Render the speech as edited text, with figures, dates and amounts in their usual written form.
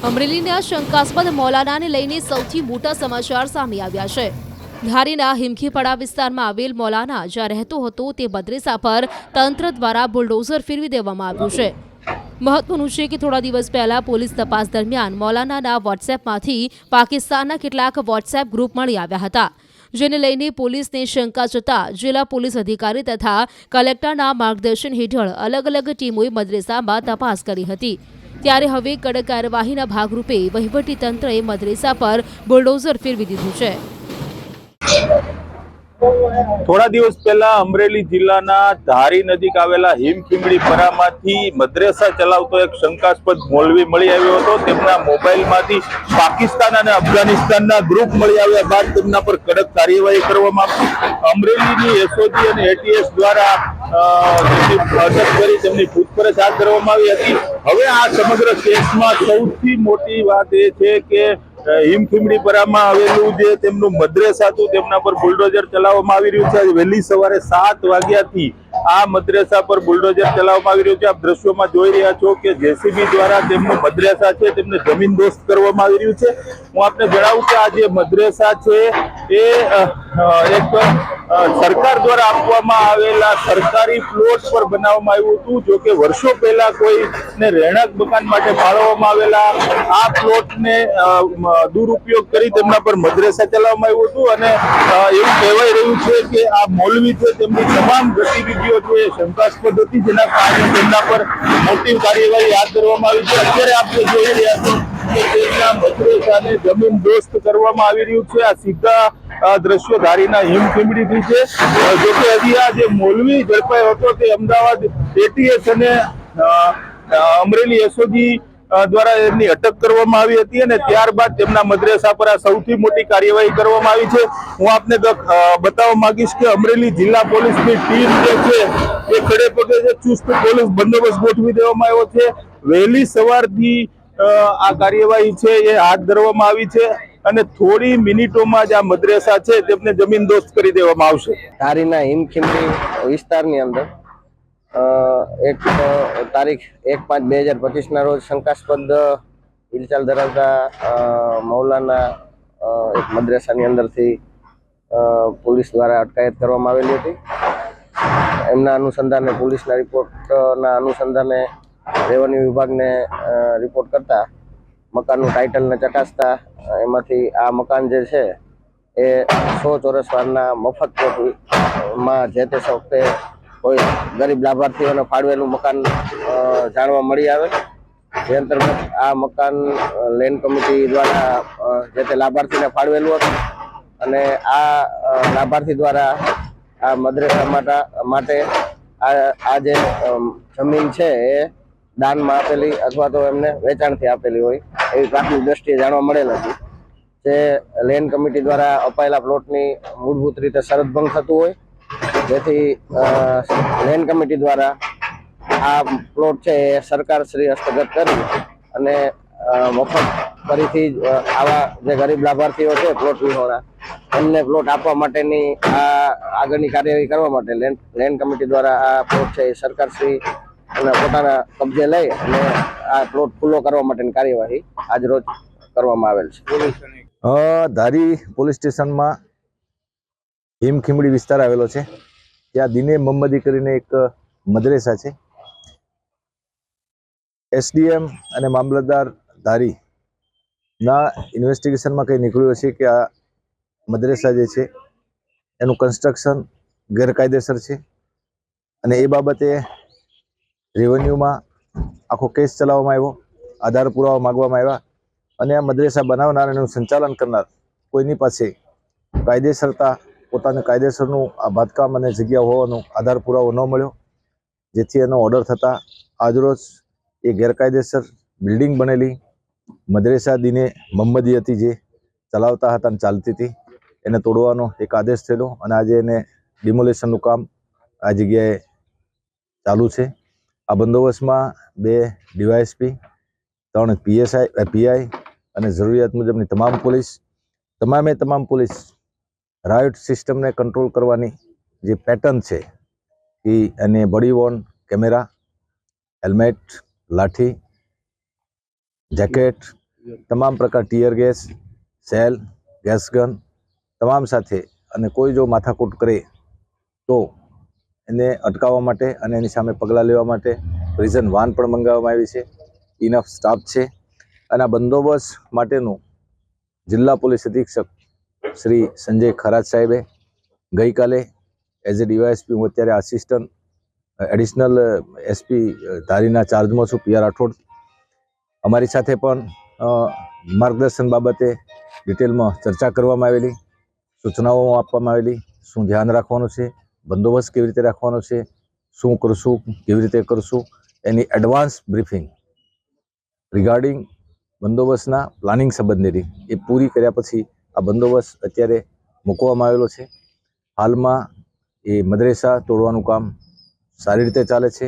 અમરેલીના શંકાસ્પદ મૌલાનાને લઈને સૌથી મોટા સમાચાર સામે આવ્યા છે। ધારીના હિમખીપડા વિસ્તારમાં આવેલ મૌલાના જ્યાં રહેતો હતો તે મદ્રેસા પર તંત્ર દ્વારા બુલડોઝર ફેરવી દેવામાં આવ્યું છે। મહત્વનું છે કે થોડા દિવસ પહેલા પોલીસ તપાસ દરમિયાન મૌલાનાના વોટ્સએપમાંથી પાકિસ્તાનના કેટલાક વોટ્સએપ ગ્રુપ મળી આવ્યા હતા, જેને લઈને પોલીસને શંકા જતા જિલ્લા પોલીસ અધિકારી તથા કલેક્ટરના માર્ગદર્શન હેઠળ અલગ અલગ ટીમોએ મદ્રેસામાં તપાસ કરી હતી। ત્યારે હવે કડક કાર્યવાહીના ભાગરૂપે વહીવટી તંત્રએ મદ્રેસા પર બુલડોઝર ફેરવી દીધું છે। થોડા દિવસ પહેલા અમરેલી જિલ્લાના ધારી નજીક આવેલા હિમખીમડી પરામાંથી મદ્રેસા ચલાવતો એક શંકાસ્પદ મૌલવી મળી આવ્યો હતો। તેમના મોબાઈલમાંથી પાકિસ્તાન અને અફઘાનિસ્તાનના ગ્રુપ મળી આવ્યા બાદ તેમના પર કડક કાર્યવાહી કરવામાં આવી। અમરેલીની એસઓજી અને એટીએસ દ્વારા અટક કરી તેમની પૂછપરછ હાથ ધરવામાં આવી હતી। હવે આ સમગ્ર કેસમાં સૌથી મોટી વાત એ છે કે હિમખીમડી પરામાં આવેલું જે તેમનું મદ્રેસા હતું તેમના પર બુલડોઝર ચલાવવામાં આવી રહ્યું છે। વહેલી સવારે 7 વાગ્યાથી આ મદ્રેસા પર બુલડોઝર ચલાવવામાં આવી રહ્યું છે। આપ દ્રશ્યોમાં જોઈ રહ્યા છો કે જેસીબી દ્વારા તેમનું મદ્રેસા છે તેમને જમીનદોસ્ત કરવામાં આવી રહ્યું છે। હું આપને જણાવું કે આ જે મદ્રેસા છે એ એક સરકાર દ્વારા આપવામાં આવેલા સરકારી પ્લોટ પર બનાવવામાં આવ્યું હતું। જો કે વર્ષો પહેલા કોઈને રહેણાંક મકાન માટે ફાળવવામાં આવેલા આ પ્લોટને દુરુપયોગ કરી તેમના પર મદ્રેસા ચલાવવામાં આવ્યું હતું અને એવું કહેવાય રહ્યું છે કે આ મૌલવી છે તેમની તમામ ગતિવિધિઓ છે શંકાસ્પદ હતી, જેના કારણે તેમના પર મોટી કાર્યવાહી હાથ ધરવામાં આવી છે। અત્યારે આપણે જોઈ રહ્યા છો કે તેમના મદ્રેસાને જમીનદોસ્ત કરવામાં આવી રહ્યું છે। આ સીધા દ્રશ્યો ધારીના હિમખીમડીથી છે। જોકે હજી આ જે મૌલવી ઝડપાયો હતો તે અમદાવાદ એટીએસ અને અમરેલી એસઓજી દ્વારા એમની અટક કરવામાં આવી હતી અને ત્યારબાદ તેમના મદ્રેસા પર આ સૌથી મોટી કાર્યવાહી કરવામાં આવી છે। હું આપને બતાવવા માંગીશ કે અમરેલી જિલ્લા પોલીસની ટીમ જે છે એ ખડે પગે છે, ચુસ્ત પોલીસ બંદોબસ્ત ગોઠવી દેવામાં આવ્યો છે। વહેલી સવારથી આ કાર્યવાહી છે એ હાથ ધરવામાં આવી છે અને થોડી મિનિટોમાં જ આ મદ્રેસા છે તેમને જમીનદોસ્ત કરી દેવામાં આવશે। ધારીના હિમખીમડી વિસ્તારની અંદર એક તારીખ 1/5/2025 રોજ શંકાસ્પદ હિલચાલ ધરાવતા મૌલાના એક મદ્રેસાની અંદરથી પોલીસ દ્વારા અટકાયત કરવામાં આવેલી હતી। એમના અનુસંધાને પોલીસના રિપોર્ટના અનુસંધાને રેવન્યુ વિભાગને રિપોર્ટ કરતા મકાનનું ટાઇટલને ચકાસતા એમાંથી આ મકાન જે છે એ 100 ચોરસ વારના મફત પ્લોટમાં જે તે વખતે કોઈ ગરીબ લાભાર્થીઓને ફાળવેલું મકાન જાણવા મળી આવે, જે અંતર્ગત આ મકાન લેન્ડ કમિટી દ્વારા જે તે લાભાર્થીને ફાળવેલું હતું અને આ લાભાર્થી દ્વારા આ મદ્રેસા માટે આ જે જમીન છે એ દાનમાં આપેલી અથવા તો એમને વેચાણથી આપેલી હોય એવી પ્રાથમિક દ્રષ્ટિએ જાણવા મળેલ હતી। જે લેન્ડ કમિટી દ્વારા અપાયેલા પ્લોટની મૂળભૂત રીતે શરત ભંગ થતું હોય, જેથી લેન્ડ કમિટી દ્વારા આ પ્લોટ છે એ સરકાર શ્રી હસ્તગત કરી અને મફત ફરીથી આવા જે ગરીબ લાભાર્થીઓ છે પ્લોટ વિહોણા એમને પ્લોટ આપવા માટેની આગળની કાર્યવાહી કરવા માટે લેન્ડ કમિટી દ્વારા આ પ્લોટ છે એ સરકાર શ્રી અને પોતાના કબજે લઈ અને આ પ્લોટ ખુલ્લો કરવા માટેની કાર્યવાહી આજ રોજ કરવામાં આવેલ છે। ધારી પોલીસ સ્ટેશનમાં હિમખીમડી વિસ્તાર આવેલો છે, ત્યાં દિને મોહમ્મદી કરીને એક મદ્રેસા છે। એસડીએમ અને મામલતદાર ધારીના ઇન્વેસ્ટિગેશનમાં કંઈ નીકળ્યું છે કે આ મદ્રેસા જે છે એનું કન્સ્ટ્રક્શન ગેરકાયદેસર છે અને એ બાબતે રેવન્યુમાં આખો કેસ ચલાવવામાં આવ્યો, આધાર પુરાવા માગવામાં આવ્યા અને આ મદ્રેસા બનાવનાર અને એનું સંચાલન કરનાર કોઈની પાસે કાયદેસરતા પોતાને કાયદેસરનું આ બાંધકામ અને જગ્યા હોવાનો આધાર પુરાવો ન મળ્યો, જેથી એનો ઓર્ડર થતાં આજરોજ એ ગેરકાયદેસર બિલ્ડિંગ બનેલી મદ્રેસા દિને મોહમ્મદી હતી જે ચલાવતા હતા અને ચાલતી હતી એને તોડવાનો એક આદેશ થયેલો અને આજે એને ડિમોલેશનનું કામ આ જગ્યાએ ચાલુ છે। આ બંદોબસ્તમાં 2 ડીવાયએસપી, 3 પીઆઈ અને જરૂરિયાત મુજબની તમામ પોલીસ રાયોટ સિસ્ટમને કંટ્રોલ કરવાની જે પેટર્ન છે એ અને બોડી વોર્ન કેમેરા, હેલ્મેટ, લાઠી, જેકેટ તમામ પ્રકાર tear gas, cell, gas gun તમામ સાથે અને કોઈ જો માથાકૂટ કરે તો એને અટકાવવા માટે અને એની સામે પગલાં લેવા માટે પ્રિઝન વાન પણ મંગાવવામાં આવી છે. ઇનફ સ્ટાફ છે અને આ બંદોબસ્ત માટેનું જિલ્લા પોલીસ અધિક્ષક શ્રી સંજય ખરાજ સાહેબે ગઈકાલે એઝ એ ડીવાયએસપી, હું અત્યારે આસિસ્ટન્ટ એડિશનલ એસપી ધારીના ચાર્જમાં છું, PR રાઠોડ, અમારી સાથે પણ માર્ગદર્શન બાબતે ડિટેલમાં ચર્ચા કરવામાં આવેલી, સૂચનાઓ આપવામાં આવેલી, શું ધ્યાન રાખવાનું છે, બંદોબસ્ત કેવી રીતે રાખવાનો છે, શું કરશું, કેવી રીતે કરશું, એની એડવાન્સ બ્રીફિંગ રિગાર્ડિંગ બંદોબસ્તના પ્લાનિંગ સંબંધેની એ પૂરી કર્યા પછી આ બંદોબસ્ત અત્યારે મૂકવામાં આવેલો છે. હાલમાં એ મદરેસા તોડવાનું કામ સારી રીતે ચાલે છે.